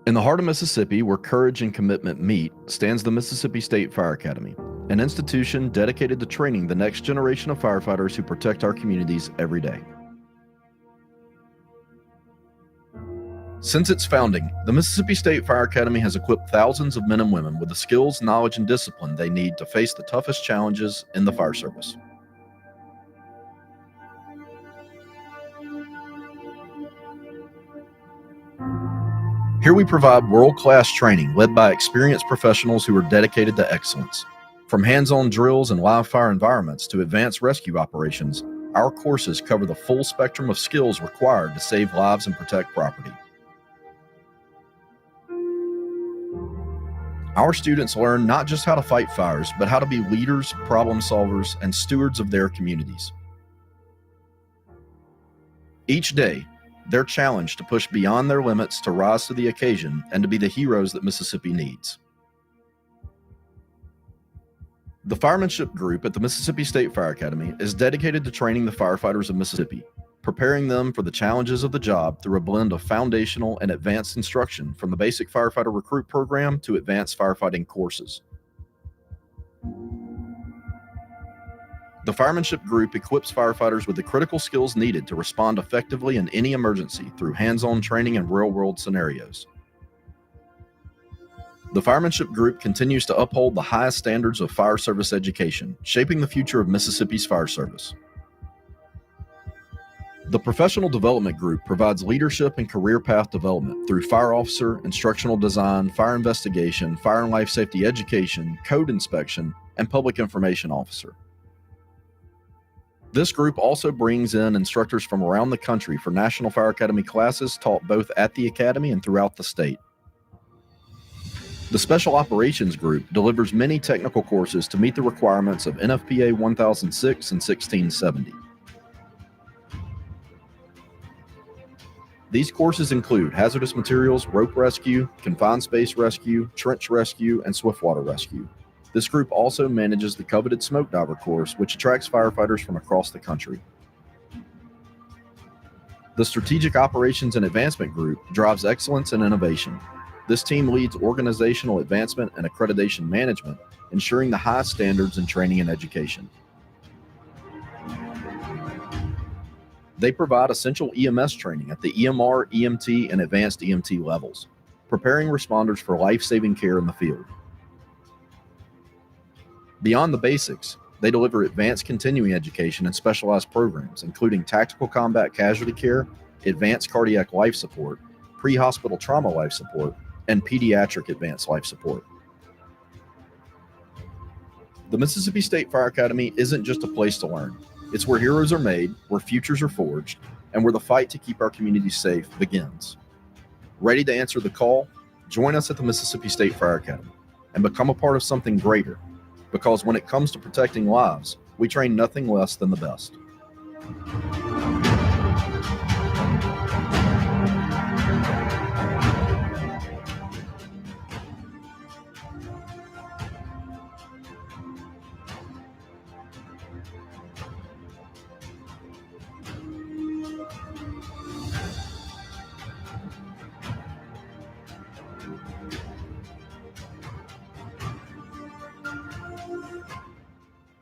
In the heart of Mississippi, where courage and commitment meet, stands the Mississippi State Fire Academy, an institution dedicated to training the next generation of firefighters who protect our communities every day. Since its founding, the Mississippi State Fire Academy has equipped thousands of men and women with the skills, knowledge, and discipline they need to face the toughest challenges in the fire service. Here we provide world-class training led by experienced professionals who are dedicated to excellence. From hands-on drills and live fire environments to advanced rescue operations, our courses cover the full spectrum of skills required to save lives and protect property. Our students learn not just how to fight fires, but how to be leaders, problem solvers, and stewards of their communities. Each day, they're challenged to push beyond their limits, to rise to the occasion, and to be the heroes that Mississippi needs. The Firemanship Group at the Mississippi State Fire Academy is dedicated to training the firefighters of Mississippi, preparing them for the challenges of the job through a blend of foundational and advanced instruction, from the basic firefighter recruit program to advanced firefighting courses. The Firemanship Group equips firefighters with the critical skills needed to respond effectively in any emergency through hands-on training in real-world scenarios. The Firemanship Group continues to uphold the highest standards of fire service education, shaping the future of Mississippi's fire service. The Professional Development Group provides leadership and career path development through fire officer, instructional design, fire investigation, fire and life safety education, code inspection, and public information officer. This group also brings in instructors from around the country for National Fire Academy classes taught both at the Academy and throughout the state. The Special Operations Group delivers many technical courses to meet the requirements of NFPA 1006 and 1670. These courses include hazardous materials, rope rescue, confined space rescue, trench rescue, and swiftwater rescue. This group also manages the coveted smoke diver course, which attracts firefighters from across the country. The Strategic Operations and Advancement Group drives excellence and innovation. This team leads organizational advancement and accreditation management, ensuring the highest standards in training and education. They provide essential EMS training at the EMR, EMT, and advanced EMT levels, preparing responders for life-saving care in the field. Beyond the basics, they deliver advanced continuing education and specialized programs, including tactical combat casualty care, advanced cardiac life support, pre-hospital trauma life support, and pediatric advanced life support. The Mississippi State Fire Academy isn't just a place to learn. It's where heroes are made, where futures are forged, and where the fight to keep our communities safe begins. Ready to answer the call? Join us at the Mississippi State Fire Academy and become a part of something greater, because when it comes to protecting lives, we train nothing less than the best.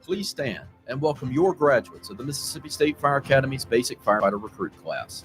Please stand and welcome your graduates of the Mississippi State Fire Academy's Basic Firefighter Recruit class.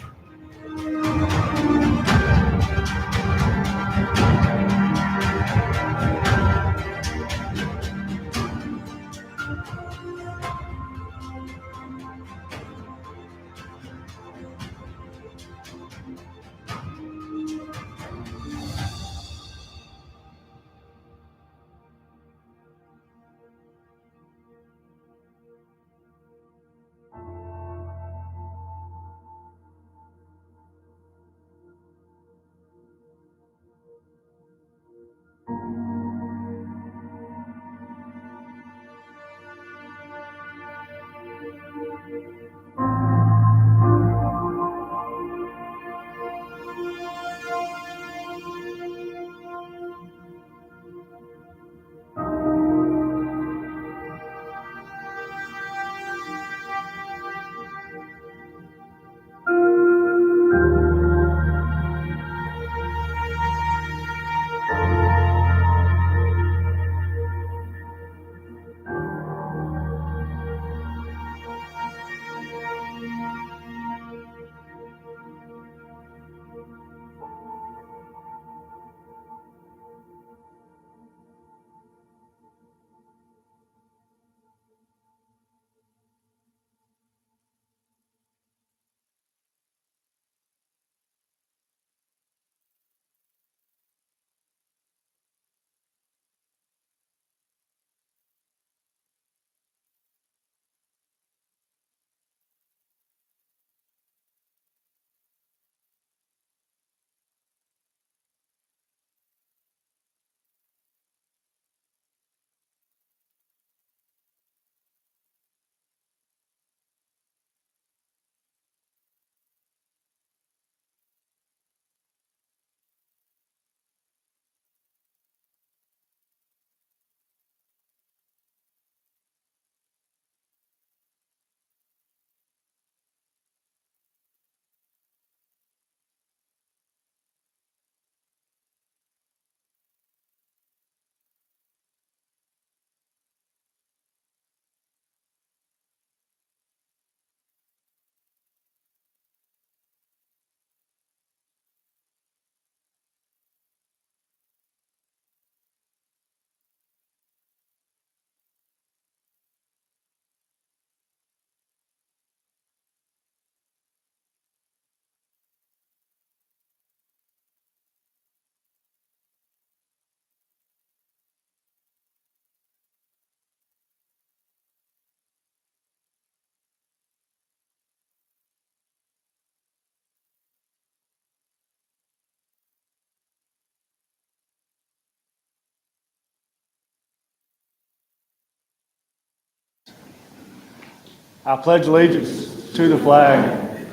I pledge allegiance to the flag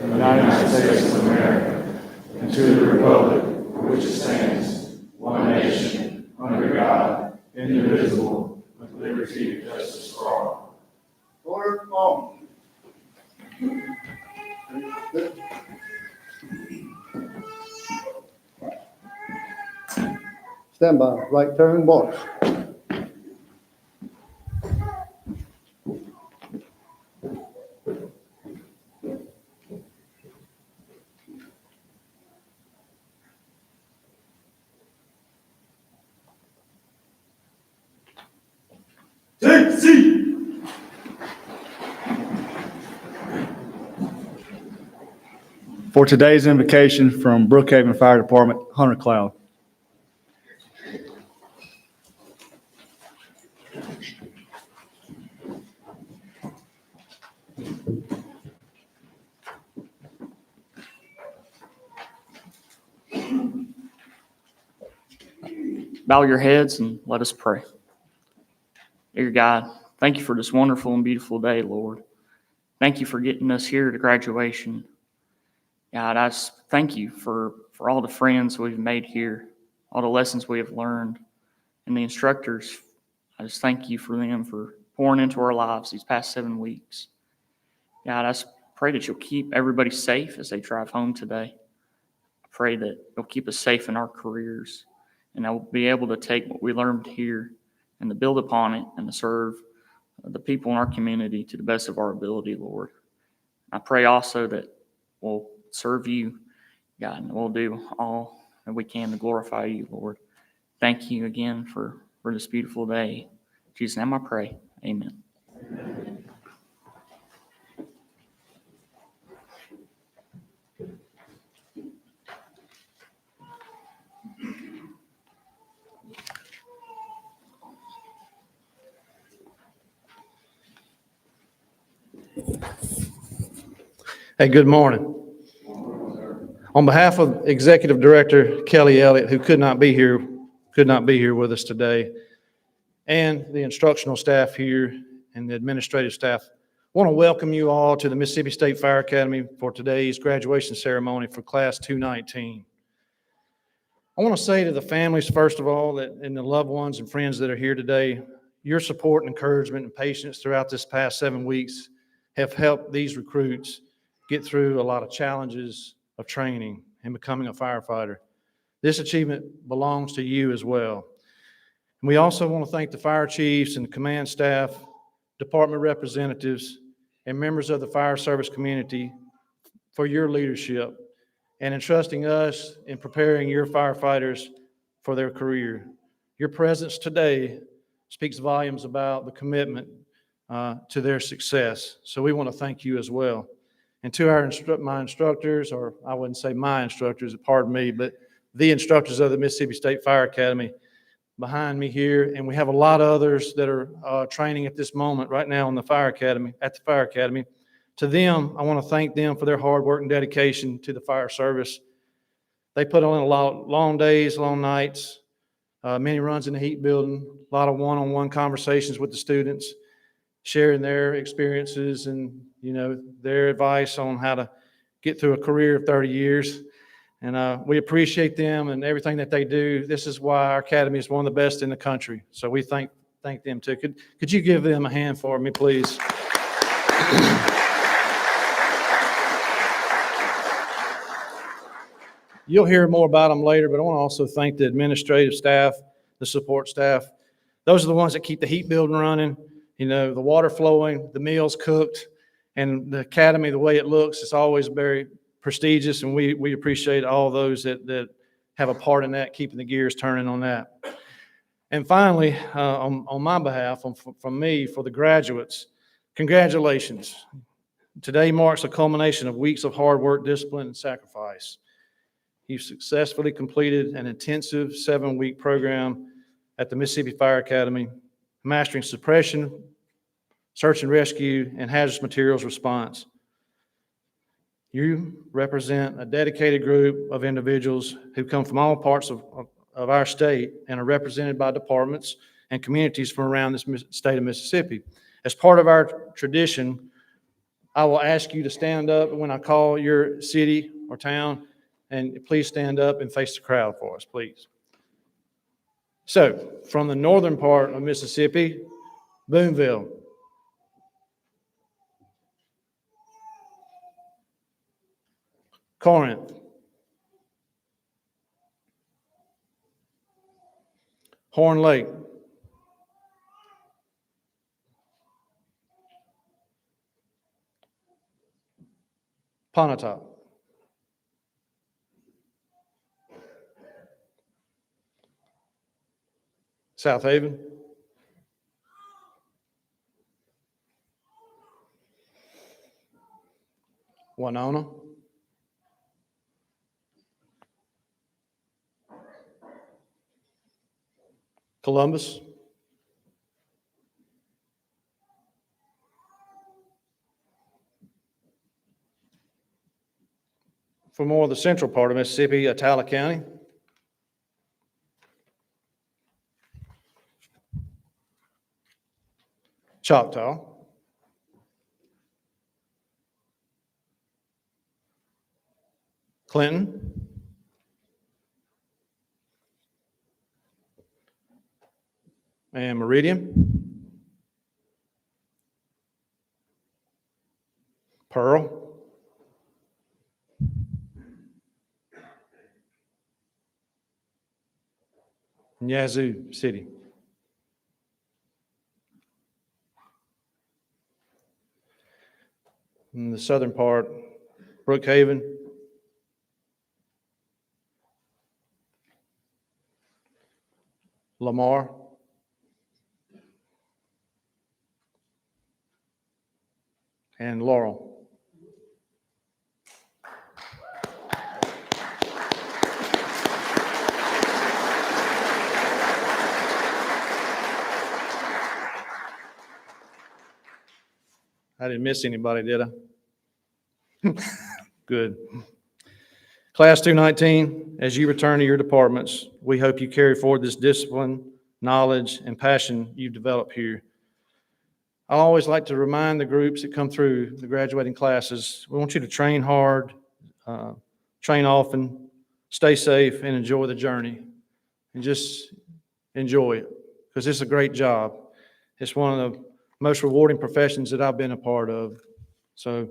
of the United States of America and to the republic for which it stands, one nation, under God, indivisible, with liberty and justice for all. Order, all. Stand by. Right turn, march. Take seat. For today's invocation from Brookhaven Fire Department, Hunter Cloud. Bow your heads and let us pray. Dear God, thank you for this wonderful and beautiful day, Lord. Thank you for getting us here to graduation. God, I just thank you for all the friends we've made here, all the lessons we have learned, and the instructors. I just thank you for them for pouring into our lives these past 7 weeks. God, I just pray that you'll keep everybody safe as they drive home today. I pray that you'll keep us safe in our careers, and I will be able to take what we learned here and to build upon it and to serve the people in our community to the best of our ability, Lord. I pray also that we'll serve you, God, and we'll do all that we can to glorify you, Lord. Thank you again for this beautiful day. In Jesus' name I pray. Amen. Amen. Hey, good morning. On behalf of Executive Director Kelly Elliott, who could not be here with us today, and the instructional staff here and the administrative staff, I want to welcome you all to the Mississippi State Fire Academy for today's graduation ceremony for Class 219. I want to say to the families, first of all, and the loved ones and friends that are here today, your support and encouragement and patience throughout this past 7 weeks have helped these recruits get through a lot of challenges of training and becoming a firefighter. This achievement belongs to you as well. And we also want to thank the fire chiefs and command staff, department representatives, and members of the fire service community for your leadership and entrusting us in preparing your firefighters for their career. Your presence today speaks volumes about the commitment to their success. So we want to thank you as well. And to my instructors, or I wouldn't say my instructors, pardon me, but the instructors of the Mississippi State Fire Academy behind me here, and we have a lot of others that are training at this moment right now at the Fire Academy. To them, I want to thank them for their hard work and dedication to the fire service. They put on a lot of long days, long nights, many runs in the heat building, a lot of one-on-one conversations with the students, sharing their experiences and their advice on how to get through a career of 30 years. And we appreciate them and everything that they do. This is why our academy is one of the best in the country. So we thank them too. Could you give them a hand for me, please? You'll hear more about them later, but I want to also thank the administrative staff, the support staff. Those are the ones that keep the heat building running, the water flowing, the meals cooked, and the academy, the way it looks, it's always very prestigious, and we appreciate all those that have a part in that, keeping the gears turning on that. And finally, on my behalf, from me, for the graduates, congratulations. Today marks a culmination of weeks of hard work, discipline, and sacrifice. You've successfully completed an intensive 7-week program at the Mississippi Fire Academy, mastering suppression, search and rescue, and hazardous materials response. You represent a dedicated group of individuals who come from all parts of our state and are represented by departments and communities from around this state of Mississippi. As part of our tradition, I will ask you to stand up when I call your city or town, and please stand up and face the crowd for us, please. So, from the northern part of Mississippi, Boonville. Corinth. Horn Lake. Pontotoc. South Haven. Winona. Columbus. For more of the central part of Mississippi, Attala County. Choctaw. Clinton. And Meridian. Pearl. And Yazoo City. In the southern part, Brookhaven. Lamar. And Laurel. I didn't miss anybody, did I? Good. Class 219, as you return to your departments, we hope you carry forward this discipline, knowledge, and passion you've developed here. I always like to remind the groups that come through the graduating classes, we want you to train hard, train often, stay safe, and enjoy the journey. And just enjoy it, because it's a great job. It's one of the most rewarding professions that I've been a part of. So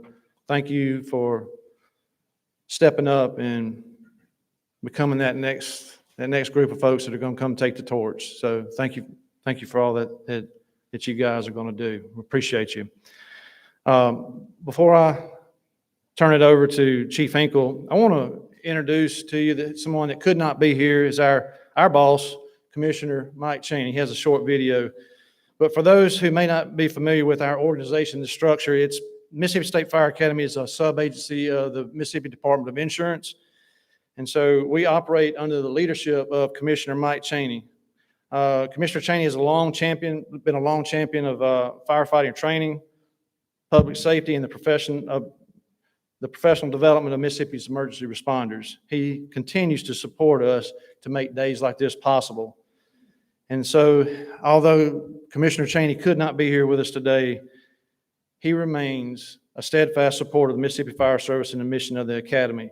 thank you for stepping up and becoming that next group of folks that are going to come take the torch. So thank you for all that you guys are going to do. We appreciate you. Before I turn it over to Chief Hinkle, I want to introduce to you that someone that could not be here is our boss, Commissioner Mike Cheney. He has a short video. But for those who may not be familiar with our organization, the structure, it's Mississippi State Fire Academy is a sub-agency of the Mississippi Department of Insurance. And so we operate under the leadership of Commissioner Mike Cheney. Commissioner Cheney is been a long champion of firefighting training, public safety, and the professional development of Mississippi's emergency responders. He continues to support us to make days like this possible. And so, although Commissioner Cheney could not be here with us today, he remains a steadfast supporter of the Mississippi Fire Service and the mission of the Academy.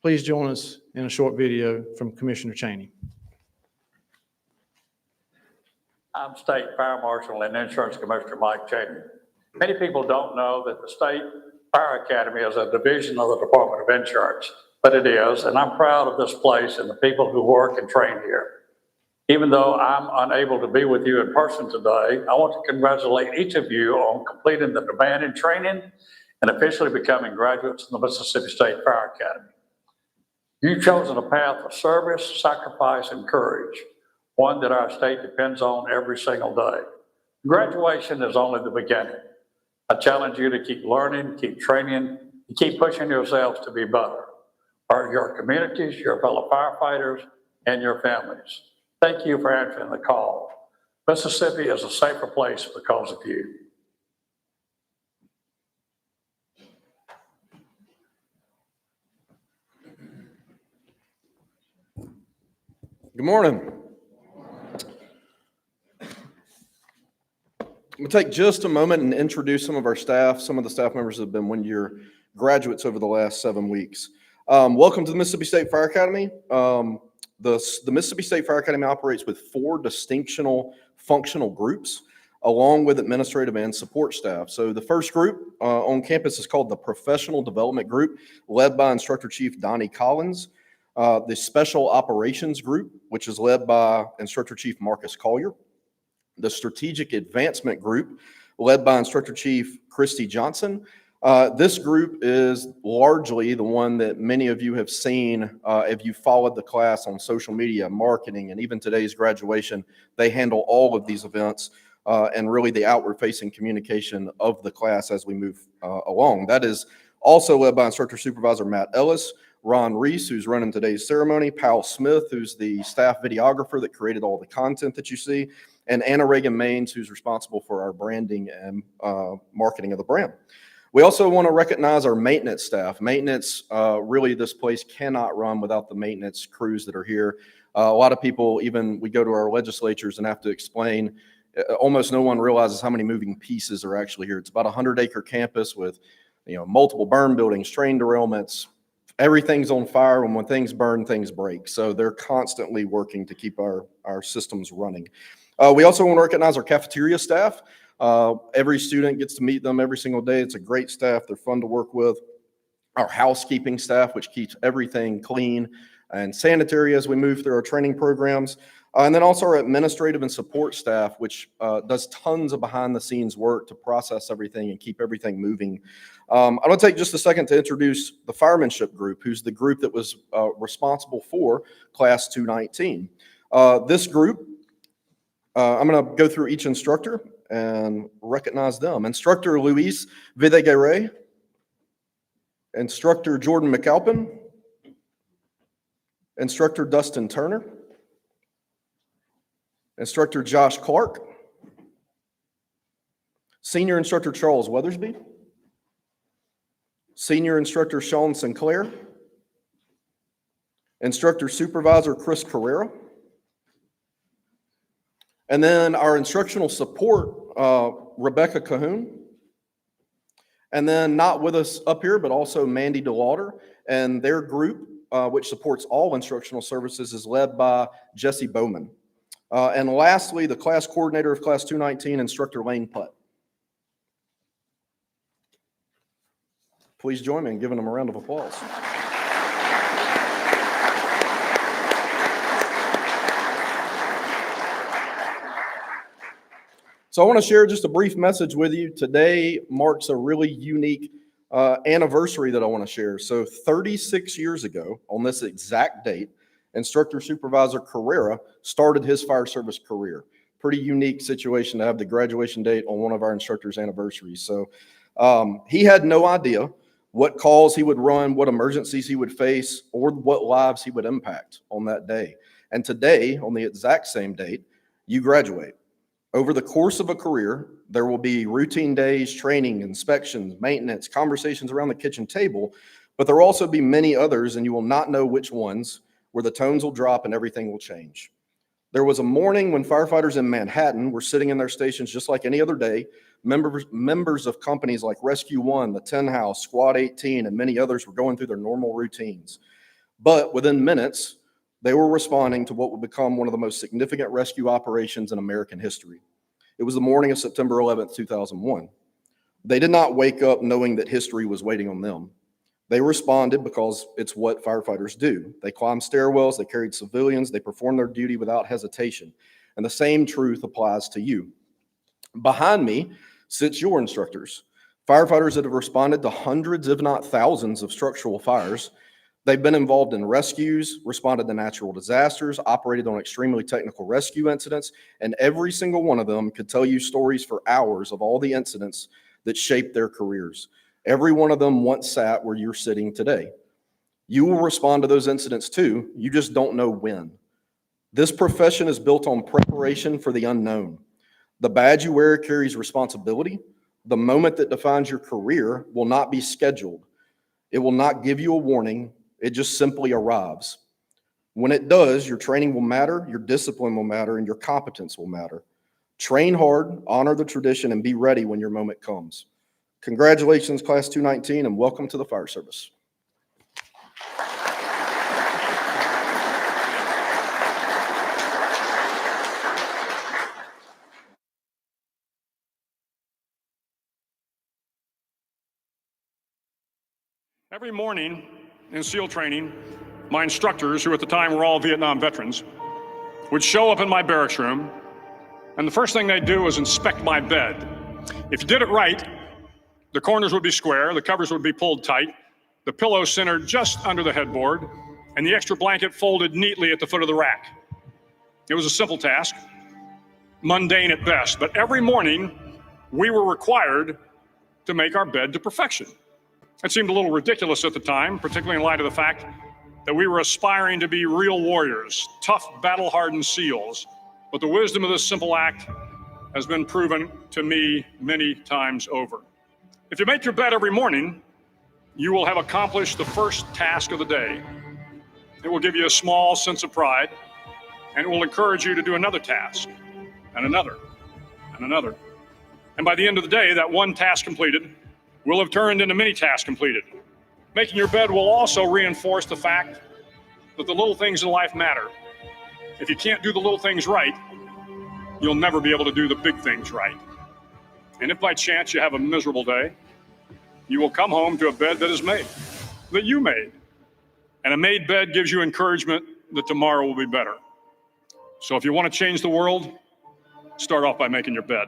Please join us in a short video from Commissioner Cheney. I'm State Fire Marshal and Insurance Commissioner Mike Cheney. Many people don't know that the State Fire Academy is a division of the Department of Insurance, but it is, and I'm proud of this place and the people who work and train here. Even though I'm unable to be with you in person today, I want to congratulate each of you on completing the demanding training and officially becoming graduates of the Mississippi State Fire Academy. You've chosen a path of service, sacrifice, and courage, one that our state depends on every single day. Graduation is only the beginning. I challenge you to keep learning, keep training, and keep pushing yourselves to be better for your communities, your fellow firefighters, and your families. Thank you for answering the call. Mississippi is a safer place because of you. Good morning. I'm going to take just a moment and introduce some of our staff. Some of the staff members have been one-year graduates over the last 7 weeks. Welcome to the Mississippi State Fire Academy. The Mississippi State Fire Academy operates with 4 distinctional functional groups, along with administrative and support staff. So the first group on campus is called the Professional Development Group, led by Instructor Chief Donnie Collins. The Special Operations Group, which is led by Instructor Chief Marcus Collier. The Strategic Advancement Group, led by Instructor Chief Christy Johnson. This group is largely the one that many of you have seen if you followed the class on social media, marketing, and even today's graduation. They handle all of these events and really the outward-facing communication of the class as we move along. That is also led by Instructor Supervisor Matt Ellis, Ron Reese, who's running today's ceremony, Powell Smith, who's the staff videographer that created all the content that you see, and Anna Reagan Maines, who's responsible for our branding and marketing of the brand. We also want to recognize our maintenance staff. Maintenance, really this place cannot run without the maintenance crews that are here. A lot of people, even we go to our legislatures and have to explain, almost no one realizes how many moving pieces are actually here. It's about a 100-acre campus with multiple burn buildings, train derailments. Everything's on fire, and when things burn, things break. So they're constantly working to keep our systems running. We also want to recognize our cafeteria staff. Every student gets to meet them every single day. It's a great staff. They're fun to work with. Our housekeeping staff, which keeps everything clean and sanitary as we move through our training programs. And then also our administrative and support staff, which does tons of behind-the-scenes work to process everything and keep everything moving. I'm going to take just a second to introduce the firemanship group, who's the group that was responsible for Class 219. This group, I'm going to go through each instructor and recognize them. Instructor Luis Videgaray, Instructor Jordan McAlpin, Instructor Dustin Turner, Instructor Josh Clark, Senior Instructor Charles Weathersby, Senior Instructor Sean Sinclair, Instructor Supervisor Chris Carrera, and then our instructional support, Rebecca Cahoon. And then not with us up here, but also Mandy DeLauder. And their group, which supports all instructional services, is led by Jesse Bowman. And lastly, the class coordinator of Class 219, Instructor Lane Putt. Please join me in giving them a round of applause. So I want to share just a brief message with you. Today marks a really unique anniversary that I want to share. So 36 years ago, on this exact date, Instructor Supervisor Carrera started his fire service career. Pretty unique situation to have the graduation date on one of our instructors' anniversaries. So he had no idea what calls he would run, what emergencies he would face, or what lives he would impact on that day. And today, on the exact same date, you graduate. Over the course of a career, there will be routine days, training, inspections, maintenance, conversations around the kitchen table, but there will also be many others, and you will not know which ones, where the tones will drop and everything will change. There was a morning when firefighters in Manhattan were sitting in their stations just like any other day. Members of companies like Rescue 1, the 10 House, Squad 18, and many others were going through their normal routines. But within minutes, they were responding to what would become one of the most significant rescue operations in American history. It was the morning of September 11th, 2001. They did not wake up knowing that history was waiting on them. They responded because it's what firefighters do. They climbed stairwells, they carried civilians, they performed their duty without hesitation. And the same truth applies to you. Behind me sits your instructors, firefighters that have responded to hundreds, if not thousands, of structural fires. They've been involved in rescues, responded to natural disasters, operated on extremely technical rescue incidents, and every single one of them could tell you stories for hours of all the incidents that shaped their careers. Every one of them once sat where you're sitting today. You will respond to those incidents too, you just don't know when. This profession is built on preparation for the unknown. The badge you wear carries responsibility. The moment that defines your career will not be scheduled. It will not give you a warning. It just simply arrives. When it does, your training will matter, your discipline will matter, and your competence will matter. Train hard, honor the tradition, and be ready when your moment comes. Congratulations, Class 219, and welcome to the fire service. Every morning in SEAL training, my instructors, who at the time were all Vietnam veterans, would show up in my barracks room, and the first thing they'd do was inspect my bed. If you did it right, the corners would be square, the covers would be pulled tight, the pillow centered just under the headboard, and the extra blanket folded neatly at the foot of the rack. It was a simple task, mundane at best, but every morning we were required to make our bed to perfection. It seemed a little ridiculous at the time, particularly in light of the fact that we were aspiring to be real warriors, tough, battle-hardened SEALs. But the wisdom of this simple act has been proven to me many times over. If you make your bed every morning, you will have accomplished the first task of the day. It will give you a small sense of pride, and it will encourage you to do another task, and another, and another. And by the end of the day, that one task completed will have turned into many tasks completed. Making your bed will also reinforce the fact that the little things in life matter. If you can't do the little things right, you'll never be able to do the big things right. And if by chance you have a miserable day, you will come home to a bed that is made, that you made. And a made bed gives you encouragement that tomorrow will be better. So if you want to change the world, start off by making your bed.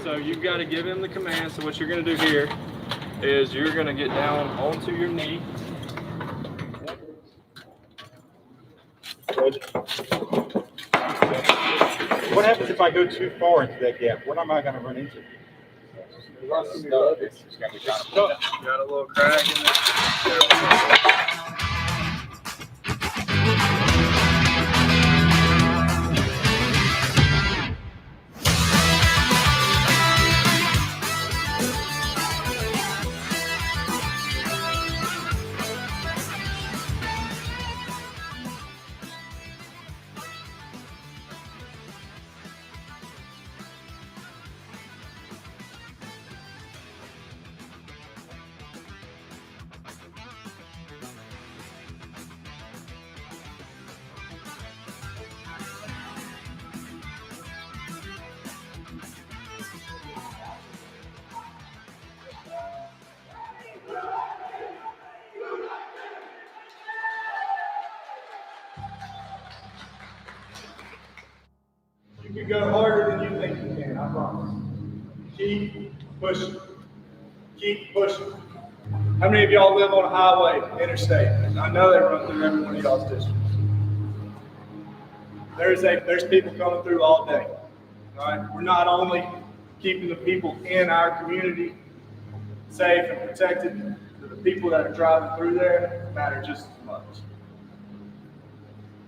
So you've got to give him the command. So what you're going to do here is you're going to get down onto your knee. What happens if I go too far into that gap? What am I going to run into? Got a little crack in it. You can go harder than you think you can, I promise. Keep pushing. Keep pushing. How many of y'all live on a highway, interstate? I know they run through every one of y'all's districts. There's people coming through all day. All right? We're not only keeping the people in our community safe and protected, but the people that are driving through there matter just as much.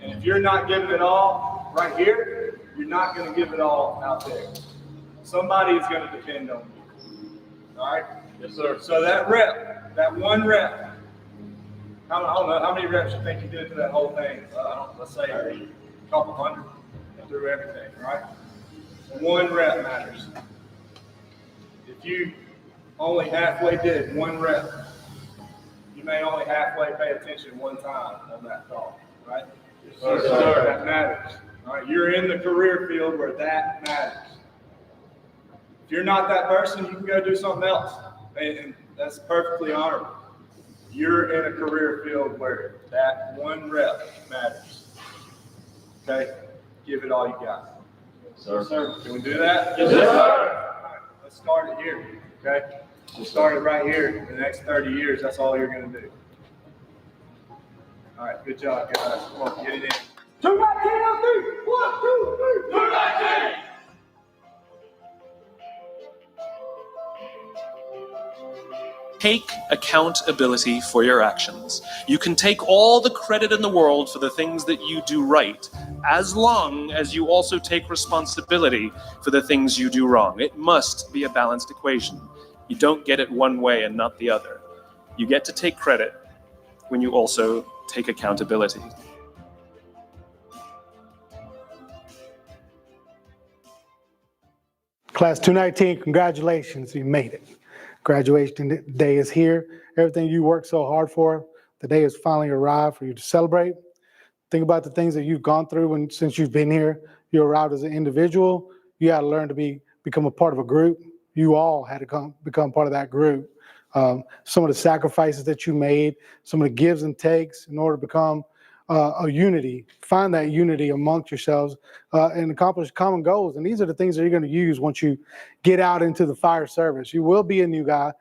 And if you're not giving it all right here, you're not going to give it all out there. Somebody is going to depend on you. All right? Yes, sir. So that rep, that one rep, I don't know how many reps you think you did to that whole thing. Let's say a couple hundred through everything, right? One rep matters. If you only halfway did one rep, you may only halfway pay attention one time on that thought, right? Yes, sir. That matters. All right, you're in the career field where that matters. If you're not that person, you can go do something else, and that's perfectly honorable. You're in a career field where that one rep matters. Okay? Give it all you got. Yes, sir. Can we do that? Yes, sir. All right, let's start it here. Okay? We'll start it right here. In the next 30 years, that's all you're going to do. All right, good job, guys. Come on, get it in. 219 on 3. 1, 2, 3. 219. Take accountability for your actions. You can take all the credit in the world for the things that you do right, as long as you also take responsibility for the things you do wrong. It must be a balanced equation. You don't get it one way and not the other. You get to take credit when you also take accountability. Class 219, congratulations, you made it. Graduation day is here. Everything you worked so hard for, the day has finally arrived for you to celebrate. Think about the things that you've gone through since you've been here. You arrived as an individual. You had to learn to become a part of a group. You all had to become part of that group. Some of the sacrifices that you made, some of the gives and takes in order to become a unity, find that unity amongst yourselves and accomplish common goals. And these are the things that you're going to use once you get out into the fire service. You will be a new guy.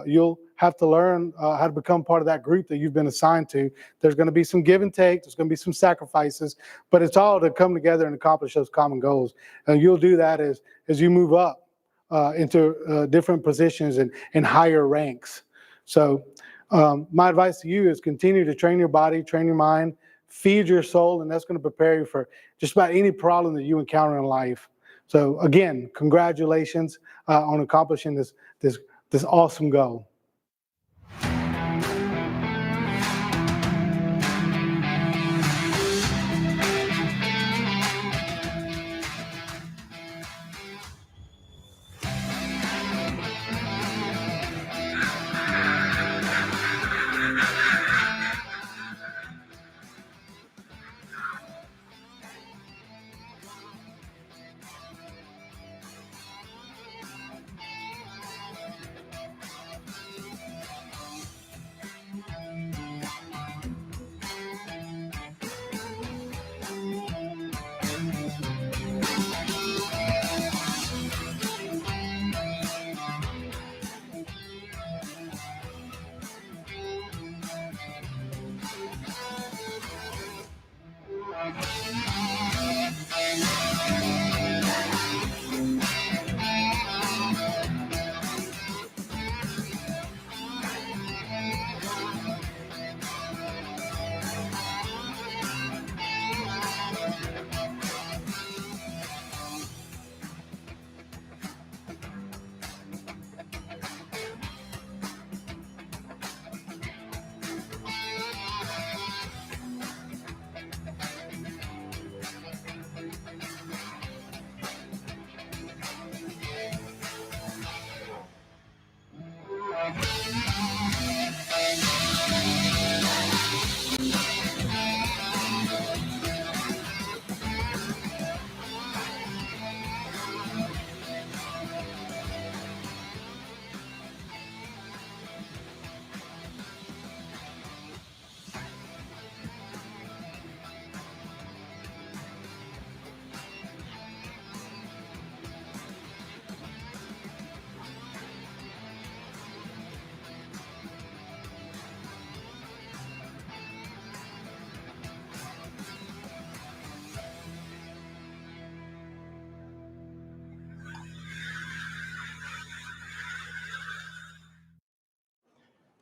You'll have to learn how to become part of that group that you've been assigned to. There's going to be some give and take. There's going to be some sacrifices, but it's all to come together and accomplish those common goals. And you'll do that as you move up into different positions and higher ranks. So my advice to you is continue to train your body, train your mind, feed your soul, and that's going to prepare you for just about any problem that you encounter in life. So again, congratulations on accomplishing this awesome goal.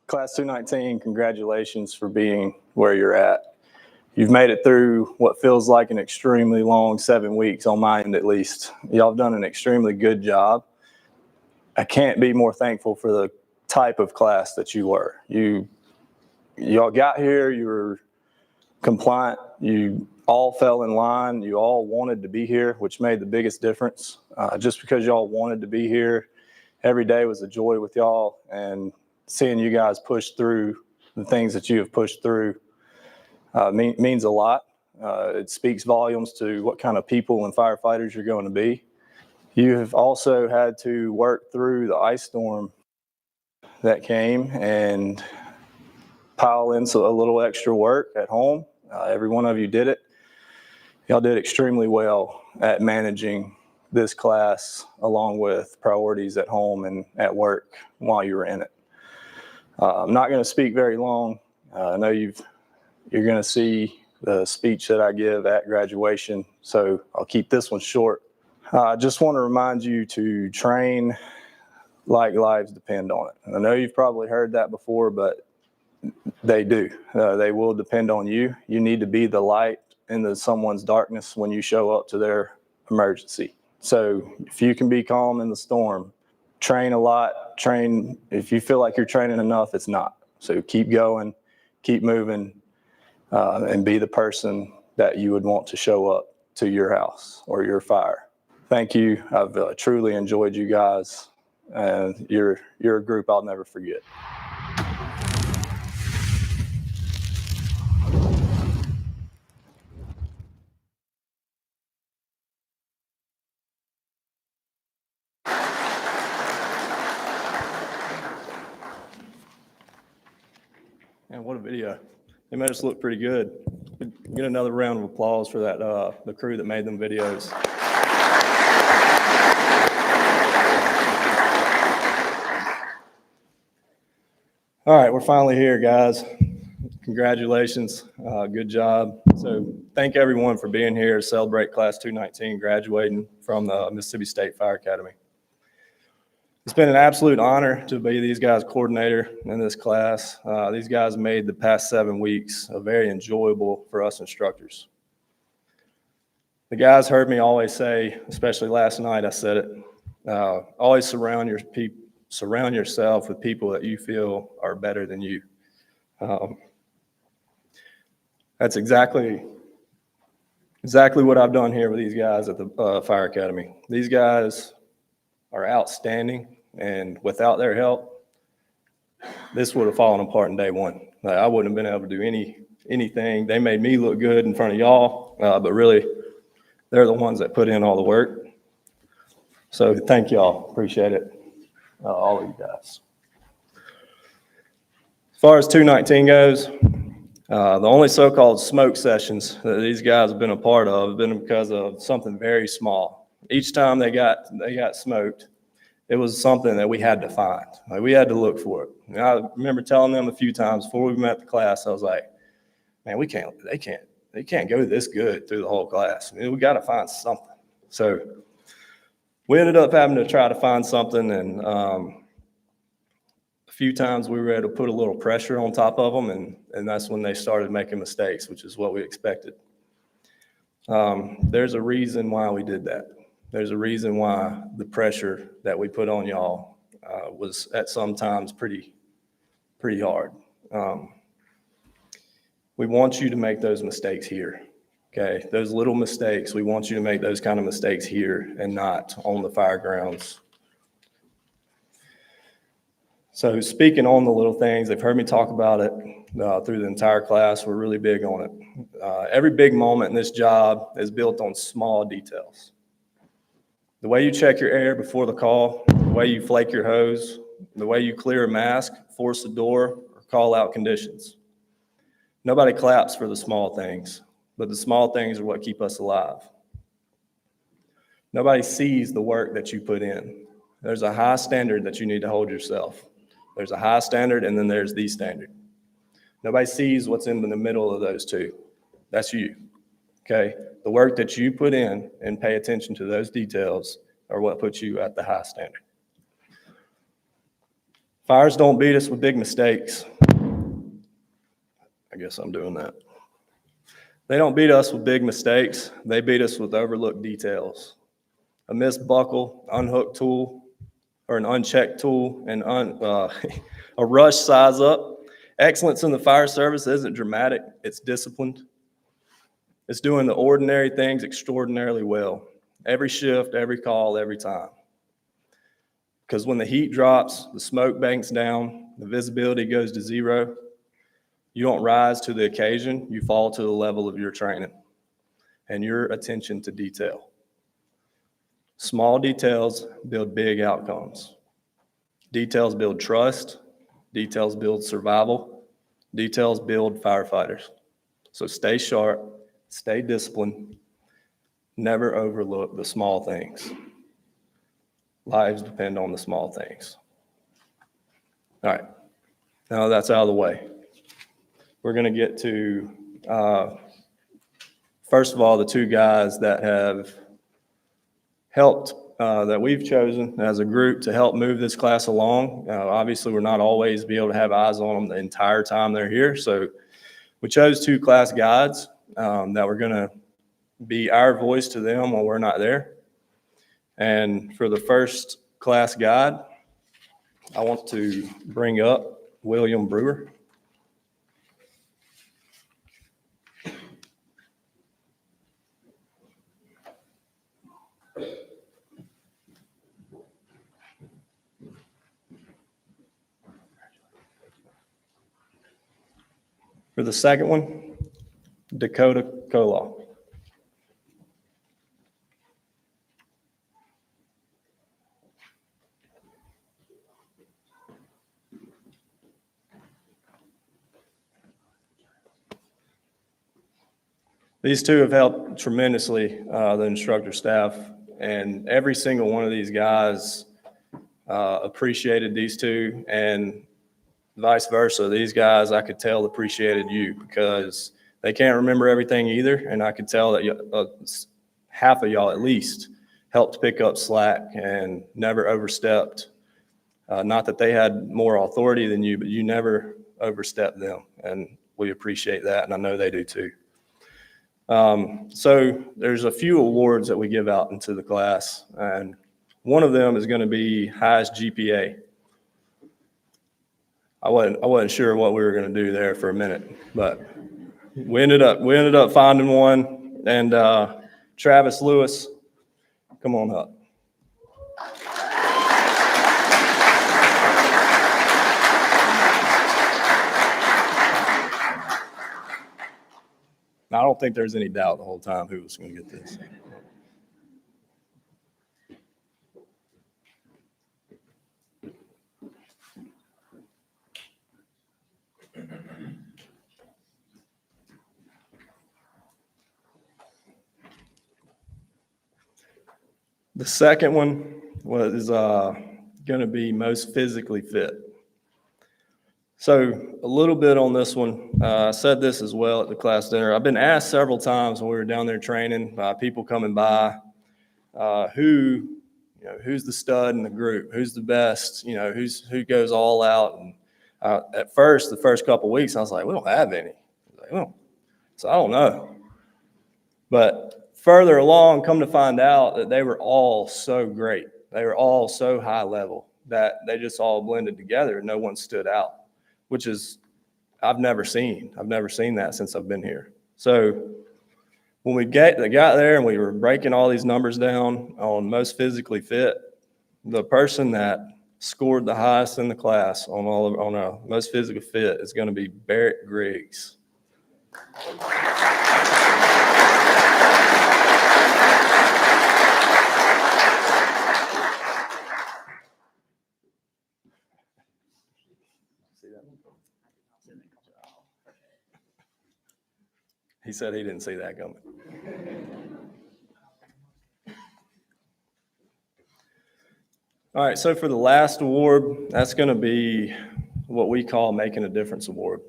Class 219, congratulations for being where you're at. You've made it through what feels like an extremely long 7 weeks, on my end at least. Y'all have done an extremely good job. I can't be more thankful for the type of class that you were. Y'all got here, you were compliant, you all fell in line, you all wanted to be here, which made the biggest difference. Just because y'all wanted to be here, every day was a joy with y'all, and seeing you guys push through the things that you have pushed through means a lot. It speaks volumes to what kind of people and firefighters you're going to be. You have also had to work through the ice storm that came and pile in a little extra work at home. Every one of you did it. Y'all did extremely well at managing this class along with priorities at home and at work while you were in it. I'm not going to speak very long. I know you're going to see the speech that I give at graduation, so I'll keep this one short. I just want to remind you to train like lives depend on it. I know you've probably heard that before, but they do. They will depend on you. You need to be the light in someone's darkness when you show up to their emergency. So if you can be calm in the storm, train a lot. Train, if you feel like you're training enough, it's not. So keep going, keep moving, and be the person that you would want to show up to your house or your fire. Thank you. I've truly enjoyed you guys, and you're a group I'll never forget. Man, what a video. They made us look pretty good. Get another round of applause for that, the crew that made them videos. All right, we're finally here, guys. Congratulations, good job. So thank everyone for being here to celebrate Class 219 graduating from the Mississippi State Fire Academy. It's been an absolute honor to be these guys' coordinator in this class. These guys made the past 7 weeks very enjoyable for us instructors. The guys heard me always say, especially last night I said it, always surround yourself with people that you feel are better than you. That's exactly what I've done here with these guys at the Fire Academy. These guys are outstanding, and without their help, this would have fallen apart in day one. I wouldn't have been able to do anything. They made me look good in front of y'all, but really, they're the ones that put in all the work. So thank y'all, appreciate it, all of you guys. As far as 219 goes, the only so-called smoke sessions that these guys have been a part of have been because of something very small. Each time they got smoked, it was something that we had to find. Like, we had to look for it. And I remember telling them a few times before we met the class, I was like, man, they can't go this good through the whole class. I mean, we got to find something. So we ended up having to try to find something, and a few times we were able to put a little pressure on top of them, and that's when they started making mistakes, which is what we expected. There's a reason why we did that. There's a reason why the pressure that we put on y'all was at some times pretty hard. We want you to make those mistakes here, okay? Those little mistakes, we want you to make those kind of mistakes here and not on the fire grounds. So speaking on the little things, they've heard me talk about it through the entire class. We're really big on it. Every big moment in this job is built on small details. The way you check your air before the call, the way you flake your hose, the way you clear a mask, force a door, or call out conditions. Nobody claps for the small things, but the small things are what keep us alive. Nobody sees the work that you put in. There's a high standard that you need to hold yourself. There's a high standard, and then there's the standard. Nobody sees what's in the middle of those two. That's you, okay? The work that you put in and pay attention to those details are what puts you at the high standard. Fires don't beat us with big mistakes. I guess I'm doing that. They don't beat us with big mistakes. They beat us with overlooked details. A missed buckle, unhooked tool, or an unchecked tool, and a rush size up. Excellence in the fire service isn't dramatic, it's disciplined. It's doing the ordinary things extraordinarily well. Every shift, every call, every time. Because when the heat drops, the smoke banks down, the visibility goes to zero, you don't rise to the occasion, you fall to the level of your training. and your attention to detail. Small details build big outcomes. Details build trust. Details build survival. Details build firefighters. So stay sharp, stay disciplined, never overlook the small things. Lives depend on the small things. All right, now that's out of the way. We're going to get to, first of all, the two guys that have helped, that we've chosen as a group to help move this class along. Obviously, we're not always be able to have eyes on them the entire time they're here. So we chose two class guides that were going to be our voice to them when we're not there. And for the first class guide, I want to bring up William Brewer. For the second one, Dakota Koloff. These two have helped tremendously, the instructor staff, and every single one of these guys appreciated these two, and vice versa. These guys, I could tell, appreciated you because they can't remember everything either, and I could tell that half of y'all at least helped pick up slack and never overstepped. Not that they had more authority than you, but you never overstepped them, and we appreciate that, and I know they do too. So there's a few awards that we give out into the class, and one of them is going to be highest GPA. I wasn't sure what we were going to do there for a minute, but we ended up finding one, and Travis Lewis, come on up. I don't think there's any doubt the whole time who was going to get this. The second one was going to be most physically fit. So a little bit on this one. I said this as well at the class dinner. I've been asked several times when we were down there training by people coming by, who's the stud in the group? Who's the best? Who goes all out? And at first, the first couple of weeks, I was like, we don't have any. So I don't know. But further along, come to find out that they were all so great. They were all so high level that they just all blended together and no one stood out, which is I've never seen that since I've been here. So when we got there and we were breaking all these numbers down on most physically fit, the person that scored the highest in the class on a most physically fit is going to be Barrett Griggs. He said he didn't see that coming. All right, so for the last award, that's going to be what we call Making a Difference Award.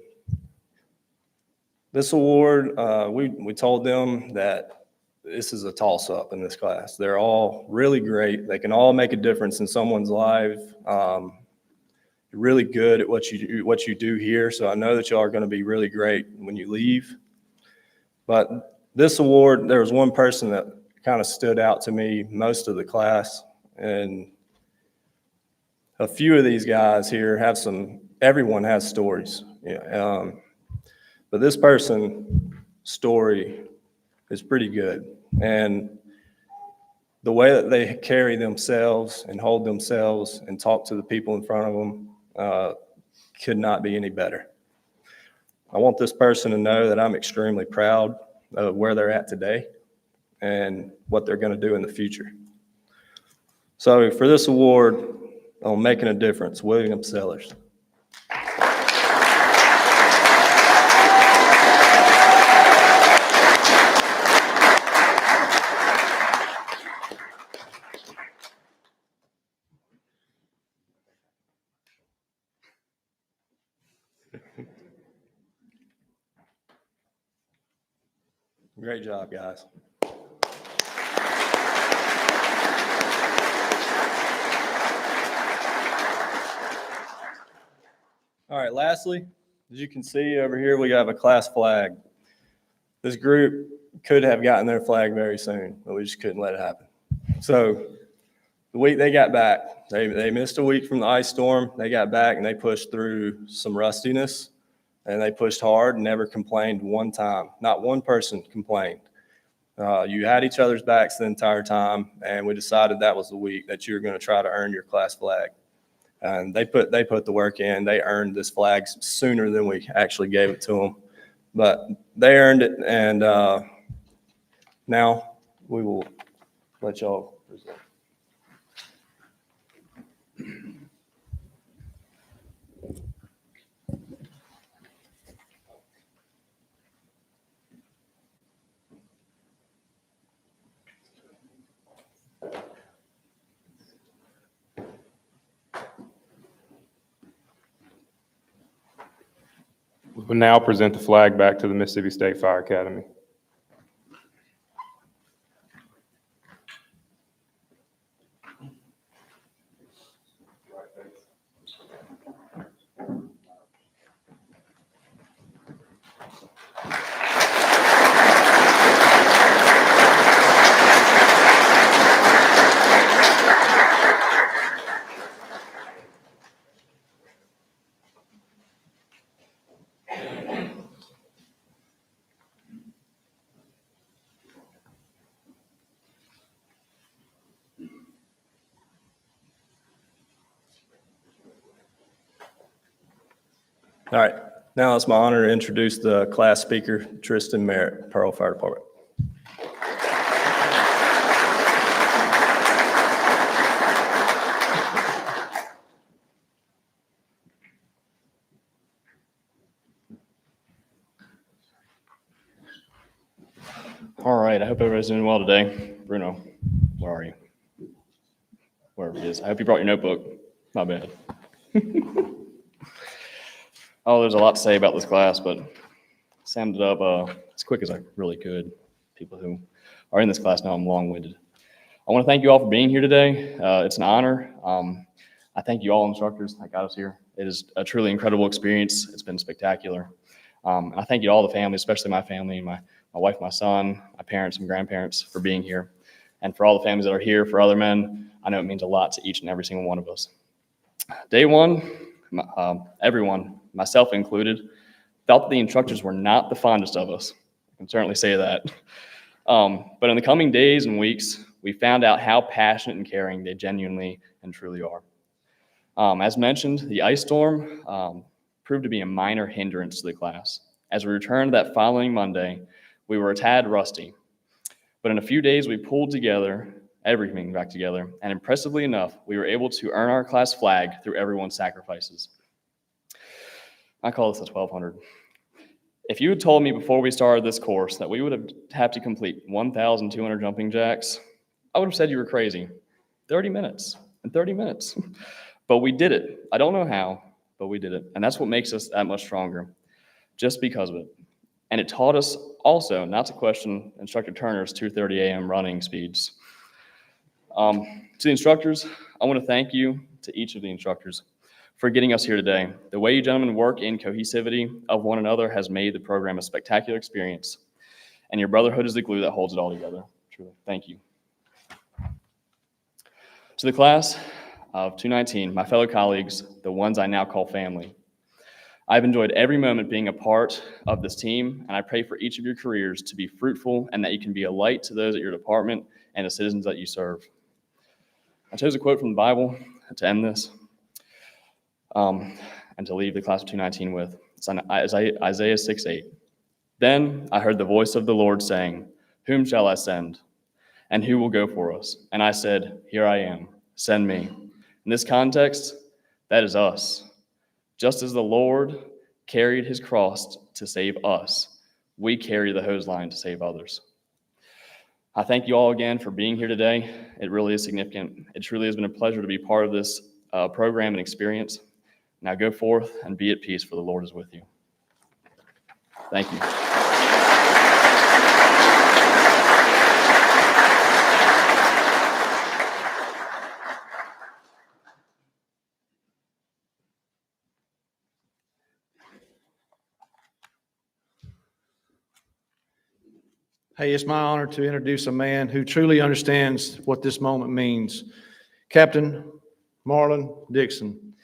This award, we told them that this is a toss-up in this class. They're all really great. They can all make a difference in someone's life. You're really good at what you do here, so I know that y'all are going to be really great when you leave. But this award, there was one person that kind of stood out to me most of the class, and a few of these guys here everyone has stories. But this person's story is pretty good. And the way that they carry themselves and hold themselves and talk to the people in front of them could not be any better. I want this person to know that I'm extremely proud of where they're at today. and what they're going to do in the future. So for this award on making a difference, William Sellers. Great job, guys. All right, lastly, as you can see over here, we have a class flag. This group could have gotten their flag very soon, but we just couldn't let it happen. So the week they got back, they missed a week from the ice storm. They got back and they pushed through some rustiness, and they pushed hard and never complained one time. Not one person complained. You had each other's backs the entire time, and we decided that was the week that you were going to try to earn your class flag. And they put the work in. They earned this flag sooner than we actually gave it to them. But they earned it, and now we will let y'all present. We will now present the flag back to the Mississippi State Fire Academy. All right, now it's my honor to introduce the class speaker, Tristan Merritt, Pearl Fire Department. All right, I hope everybody's doing well today. Bruno, where are you? Wherever he is. I hope you brought your notebook. My bad. Oh, there's a lot to say about this class, but summed it up as quick as I really could. People who are in this class know I'm long-winded. I want to thank you all for being here today. It's an honor. I thank you all instructors that got us here. It is a truly incredible experience. It's been spectacular. And I thank you to all the families, especially my family, my wife, my son, my parents and grandparents for being here. And for all the families that are here, for other men, I know it means a lot to each and every single one of us. Day one, everyone, myself included, felt that the instructors were not the fondest of us. I can certainly say that. But in the coming days and weeks, we found out how passionate and caring they genuinely and truly are. As mentioned, the ice storm proved to be a minor hindrance to the class. As we returned that following Monday, we were a tad rusty. But in a few days, we pulled everything back together, and impressively enough, we were able to earn our class flag through everyone's sacrifices. I call this a 1200. If you had told me before we started this course that we would have to complete 1,200 jumping jacks, I would have said you were crazy. 30 minutes and 30 minutes. But we did it. I don't know how, but we did it. And that's what makes us that much stronger, just because of it. And it taught us also not to question Instructor Turner's 2:30 a.m. running speeds. To the instructors, I want to thank you to each of the instructors for getting us here today. The way you gentlemen work in cohesivity of one another has made the program a spectacular experience. And your brotherhood is the glue that holds it all together. Truly, thank you. To the class of 219, my fellow colleagues, the ones I now call family, I've enjoyed every moment being a part of this team, and I pray for each of your careers to be fruitful and that you can be a light to those at your department and the citizens that you serve. I chose a quote from the Bible to end this and to leave the class of 219 with. It's on Isaiah 6:8. Then I heard the voice of the Lord saying, "Whom shall I send? And who will go for us? And I said, here I am, send me. In this context, that is us. Just as the Lord carried his cross to save us, we carry the hose line to save others. I thank you all again for being here today. It really is significant. It truly has been a pleasure to be part of this program and experience. Now go forth and be at peace, for the Lord is with you. Thank you. Hey, it's my honor to introduce a man who truly understands what this moment means. Captain Marlon Dixon.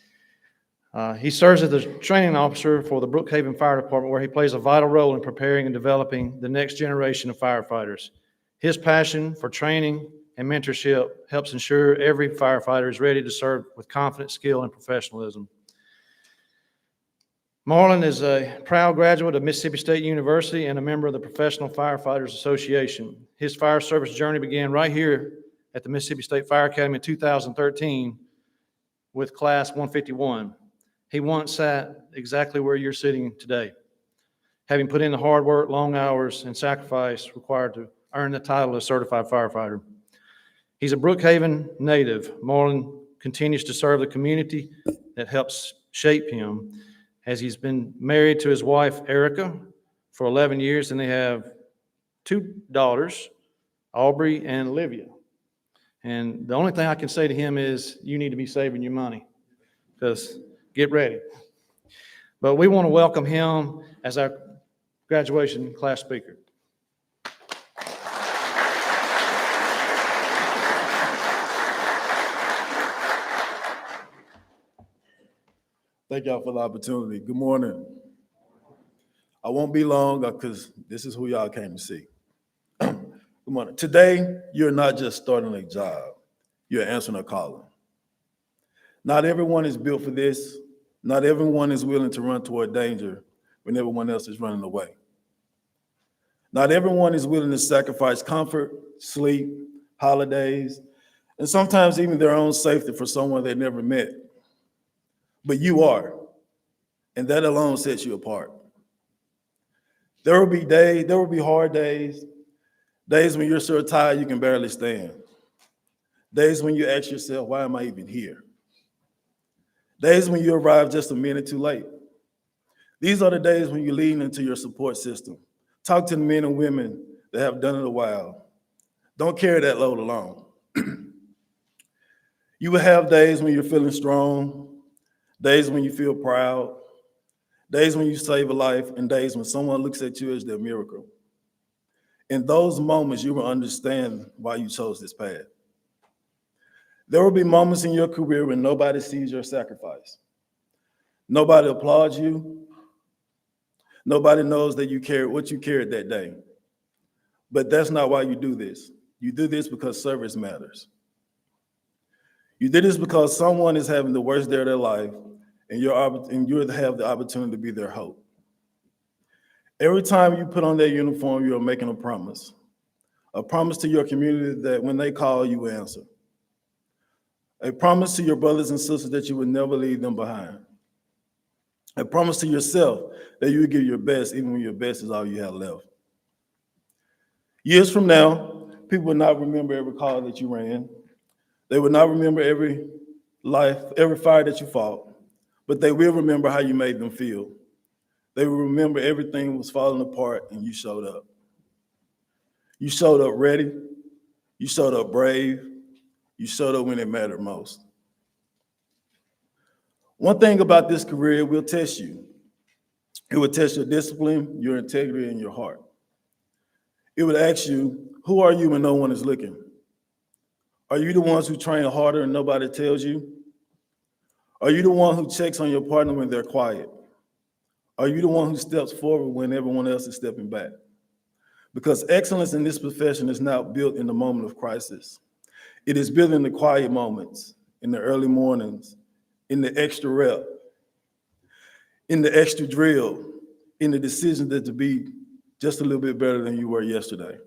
He serves as the training officer for the Brookhaven Fire Department, where he plays a vital role in preparing and developing the next generation of firefighters. His passion for training and mentorship helps ensure every firefighter is ready to serve with confidence, skill, and professionalism. Marlon is a proud graduate of Mississippi State University and a member of the Professional Firefighters Association. His fire service journey began right here at the Mississippi State Fire Academy in 2013 with Class 151. He once sat exactly where you're sitting today, having put in the hard work, long hours, and sacrifice required to earn the title of certified firefighter. He's a Brookhaven native. Marlon continues to serve the community that helps shape him, as he's been married to his wife, Erica, for 11 years, and they have 2 daughters, Aubrey and Olivia. And the only thing I can say to him is, you need to be saving your money, because get ready. But we want to welcome him as our graduation class speaker. Thank y'all for the opportunity. Good morning. I won't be long because this is who y'all came to see. Good morning. Today, you're not just starting a job, you're answering a calling. Not everyone is built for this. Not everyone is willing to run toward danger when everyone else is running away. Not everyone is willing to sacrifice comfort, sleep, holidays, and sometimes even their own safety for someone they never met. But you are, and that alone sets you apart. There will be days, there will be hard days, days when you're so tired you can barely stand, days when you ask yourself, why am I even here? Days when you arrive just a minute too late. These are the days when you lean into your support system. Talk to the men and women that have done it a while. Don't carry that load alone. You will have days when you're feeling strong, days when you feel proud, days when you save a life, and days when someone looks at you as their miracle. In those moments, you will understand why you chose this path. There will be moments in your career when nobody sees your sacrifice. Nobody applauds you. Nobody knows that you carried what you carried that day. But that's not why you do this. You do this because service matters. You did this because someone is having the worst day of their life, and you have the opportunity to be their hope. Every time you put on that uniform, you're making a promise to your community that when they call, you will answer. A promise to your brothers and sisters that you would never leave them behind. A promise to yourself that you would give your best even when your best is all you have left. Years from now, people will not remember every call that you ran. They will not remember every fire that you fought, but they will remember how you made them feel. They will remember everything was falling apart and you showed up. You showed up ready. You showed up brave. You showed up when it mattered most. One thing about this career, it will test you. It will test your discipline, your integrity, and your heart. It would ask you, who are you when no one is looking? Are you the ones who train harder and nobody tells you? Are you the one who checks on your partner when they're quiet? Are you the one who steps forward when everyone else is stepping back? Because excellence in this profession is not built in the moment of crisis. It is built in the quiet moments, in the early mornings, in the extra rep, in the extra drill, in the decision that to be just a little bit better than you were yesterday.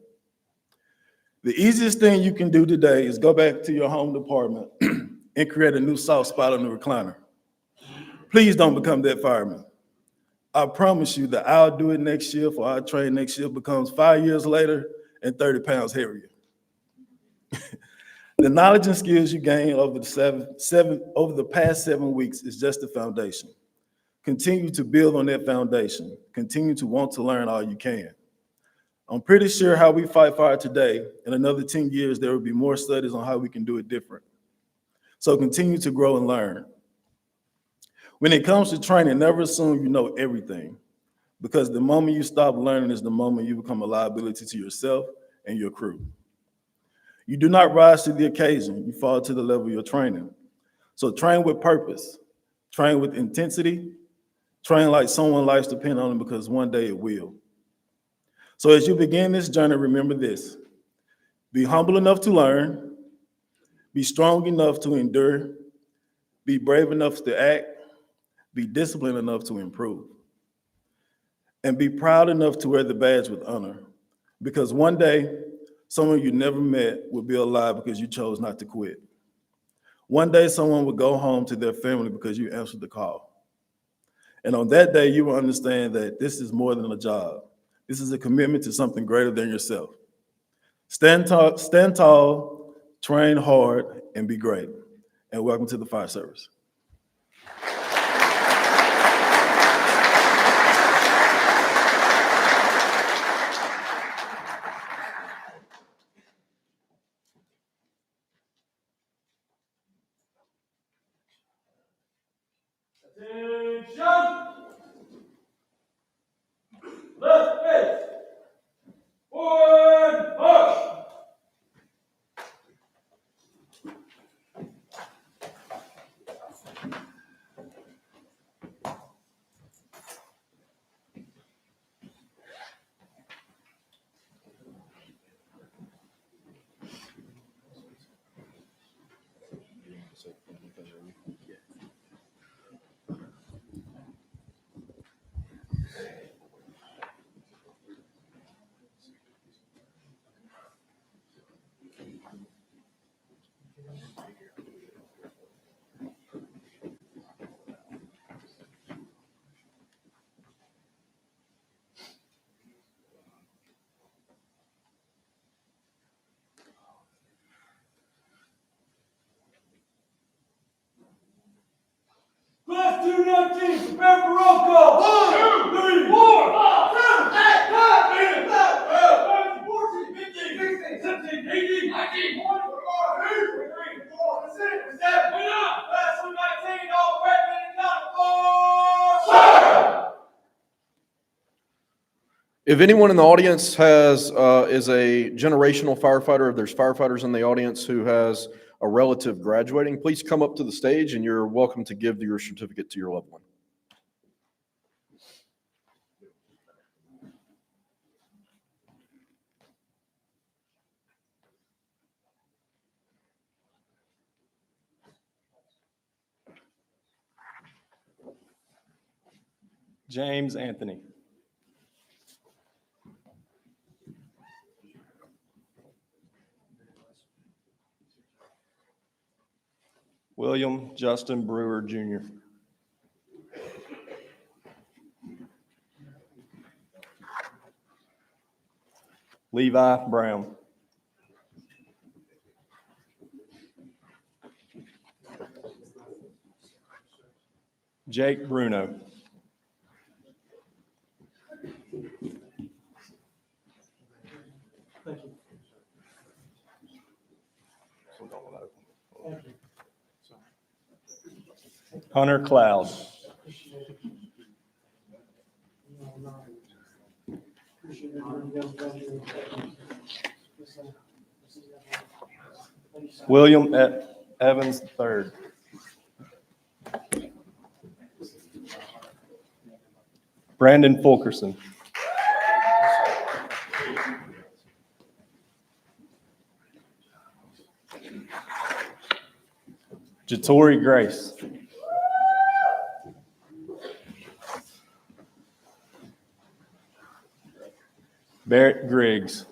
The easiest thing you can do today is go back to your home department and create a new soft spot on the recliner. Please don't become that fireman. I promise you that I'll do it next shift or our train next shift becomes 5 years later and 30 pounds heavier. The knowledge and skills you gain over the past 7 weeks is just the foundation. Continue to build on that foundation. Continue to want to learn all you can. I'm pretty sure how we fight fire today, in another 10 years, there will be more studies on how we can do it different. So continue to grow and learn. When it comes to training, never assume you know everything, because the moment you stop learning is the moment you become a liability to yourself and your crew. You do not rise to the occasion, you fall to the level of your training. So train with purpose, train with intensity, train like someone's life depends on it, because one day it will. So as you begin this journey, remember this: be humble enough to learn, be strong enough to endure, be brave enough to act, be disciplined enough to improve, and be proud enough to wear the badge with honor, because one day, someone you never met will be alive because you chose not to quit. One day, someone will go home to their family because you answered the call. And on that day, you will understand that this is more than a job. This is a commitment to something greater than yourself. Stand tall, train hard, and be great. And welcome to the fire service. Left face. Forward march. Class 219, prepare for roll call. 1, 2, 3, 4, 5, 7, 8, 9, 10, 11, 12, 13, 14, 15, 16, 17, 18, 19, 20, 21, 22, 23, 24, 26, 27, 29. Class 219, all present and done for. Sir! If anyone in the audience is a generational firefighter, if there's firefighters in the audience who has a relative graduating, please come up to the stage and you're welcome to give your certificate to your loved one. James Anthony. William Justin Brewer, Jr. Levi Brown. Jake Bruno. Hunter Cloud. William Evans III. Brandon Fulkerson. Jatori Grace. Barrett Griggs.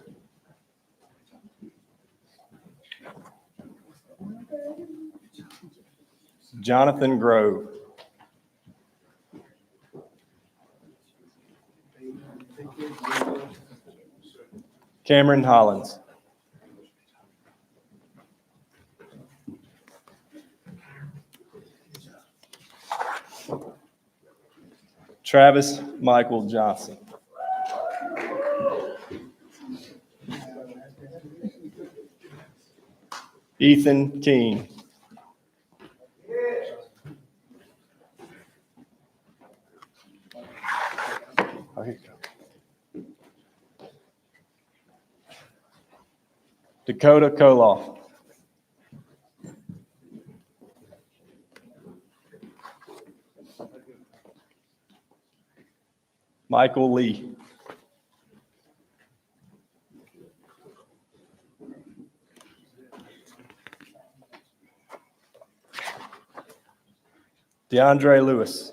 Jonathan Grove. Cameron Hollins. Travis Michael Johnson. Ethan Keene. Oh, here you go. Dakota Koloff. Michael Lee. DeAndre Lewis.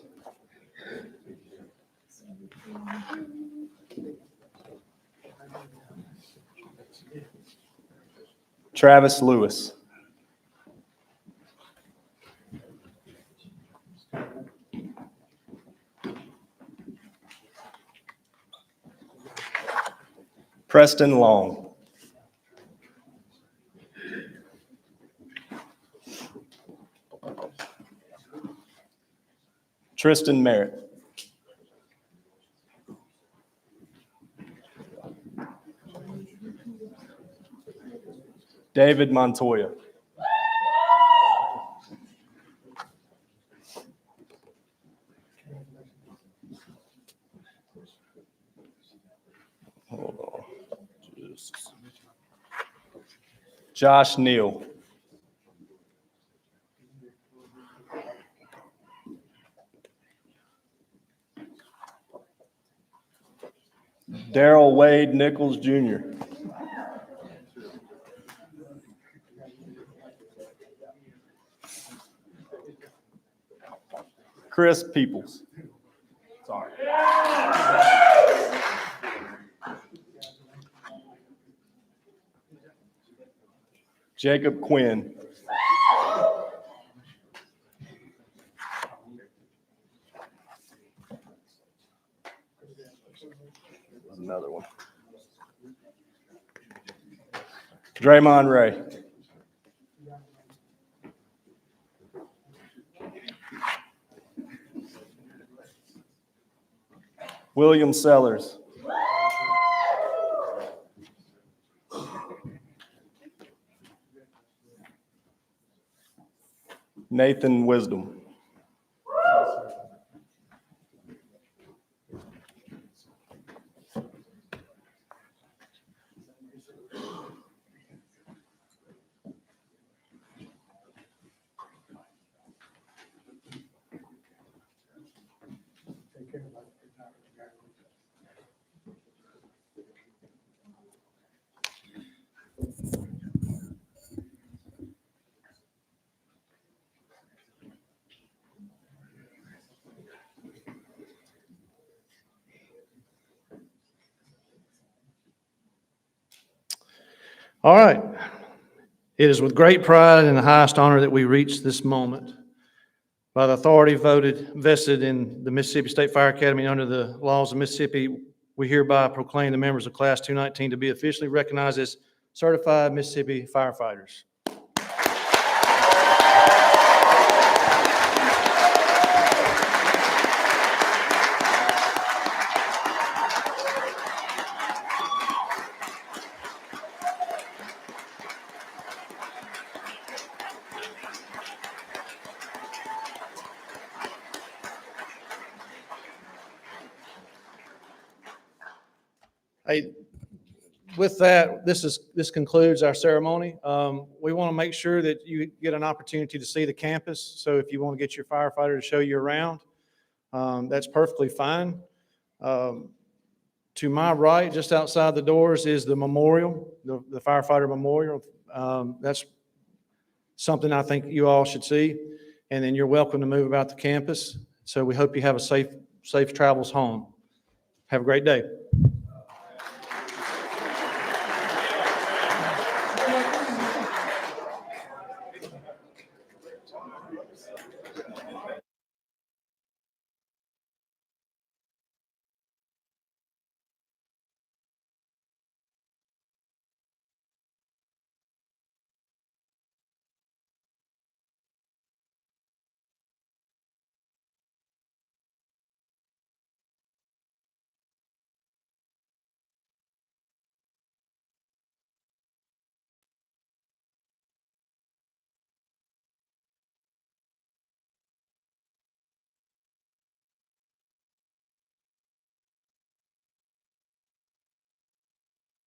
Travis Lewis. Preston Long. Tristan Merritt. David Montoya. Hold on. Josh Neal. Daryl Wade Nichols Jr. Chris Peoples. Sorry. Jacob Quinn. There's another one. Draymond Ray. William Sellers. Nathan Wisdom. All right. It is with great pride and the highest honor that we reach this moment. By the authority vested in the Mississippi State Fire Academy under the laws of Mississippi, we hereby proclaim the members of Class 219 to be officially recognized as certified Mississippi firefighters. Hey, with that, this concludes our ceremony. We want to make sure that you get an opportunity to see the campus. So if you want to get your firefighter to show you around, that's perfectly fine. To my right, just outside the doors, is the memorial, the firefighter memorial. That's something I think you all should see. And then you're welcome to move about the campus. So we hope you have a safe travels home. Have a great day.